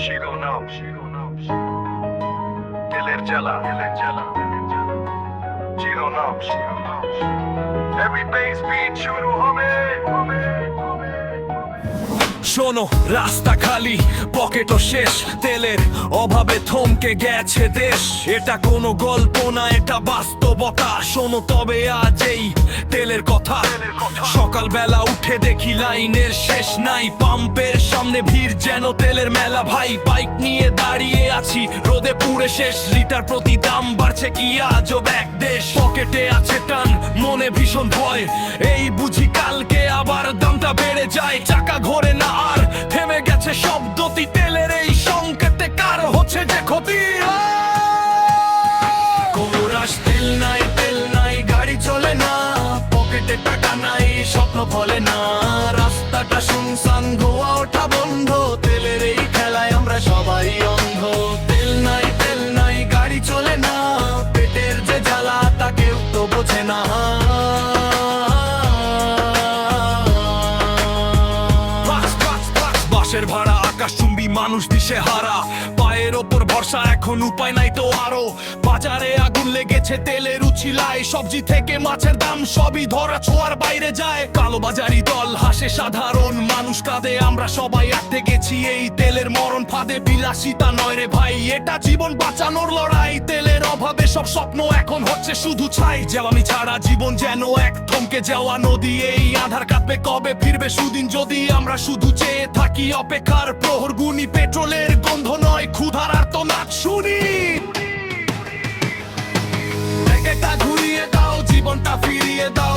শিরোনাম তেলের জ্বালা শিরোনাম Every bass beat শুরু হবে শোনো, রাস্তা খালি, পকেটও শেষ, তেলের অভাবে থমকে গেছে দেশ। এটা কোনো গল্প না, এটা বাস্তবতা। শোনো তবে আজ এই তেলের কথা। সকালবেলা উঠে দেখি লাইনের শেষ নাই, পাম্পের সামনে ভিড় যেন তেলের মেলা। ভাই বাইক নিয়ে দাঁড়িয়ে আছি, রোদে পুড়ে শেষ। লিটার প্রতি দাম বাড়ছে কি আজব এক দেশ। পকেটে আছে টান, মনে ভীষণ ভয়, এই বুঝি কালকে আবার দামটা বেড়ে যায়। চাকা ঘোরে না আর, থেমে গেছে শব্দটি। তেলের এই সংকেতে কার হচ্ছে যে ক্ষতি। কোরাস তেল নাই, গাড়ি চলে না, পকেটে টাকা নাই, স্বপ্ন ফলে না। রাস্তাটা শুনশান, ধোয়া ওঠা বন্ধ, তেলের এই খেলায় আমরা সবাই অন্ধ। তেল নাই, গাড়ি চলে না, পেটের যে জ্বালা তা কেউ তো বোঝে না। বাসের ভাড়া আকাশচুম্বী, মানুষ দিশে হারা, পায়ের ওপর ভরসা, এখন উপায় নাই তো আরো। বাজারে আগুন লেগেছে, তেলের উছিলায়, সবজি থেকে মাছের দাম সবই ধরা ছোঁয়ার বাইরে যায়। কালোবাজারি দল হাসে, সাধারণ মানুষ কাঁদে, আমরা সবাই আটকে গেছি এই তেলের মরণ ফাঁদে। বিলাসিতা নয় রে ভাই, এটা জীবন বাঁচানোর লড়াই। তেলের অভাবে সব স্বপ্ন এখন হচ্ছে শুধু ছাই। জ্বালানি ছাড়া জীবন যেন এক থমকে যাওয়া নদী। এই আধার কাটবে, কবে ফিরবে সুদিন, যদি আমরা শুধু চেয়ে থাকি অপেক্ষার প্রহর গুনি। পেট্রোলের গন্ধ নয়, ক্ষুধার আর্তনাদ শুনি। ঘুরিয়ে দাও, জীবনটা ফিরিয়ে দাও।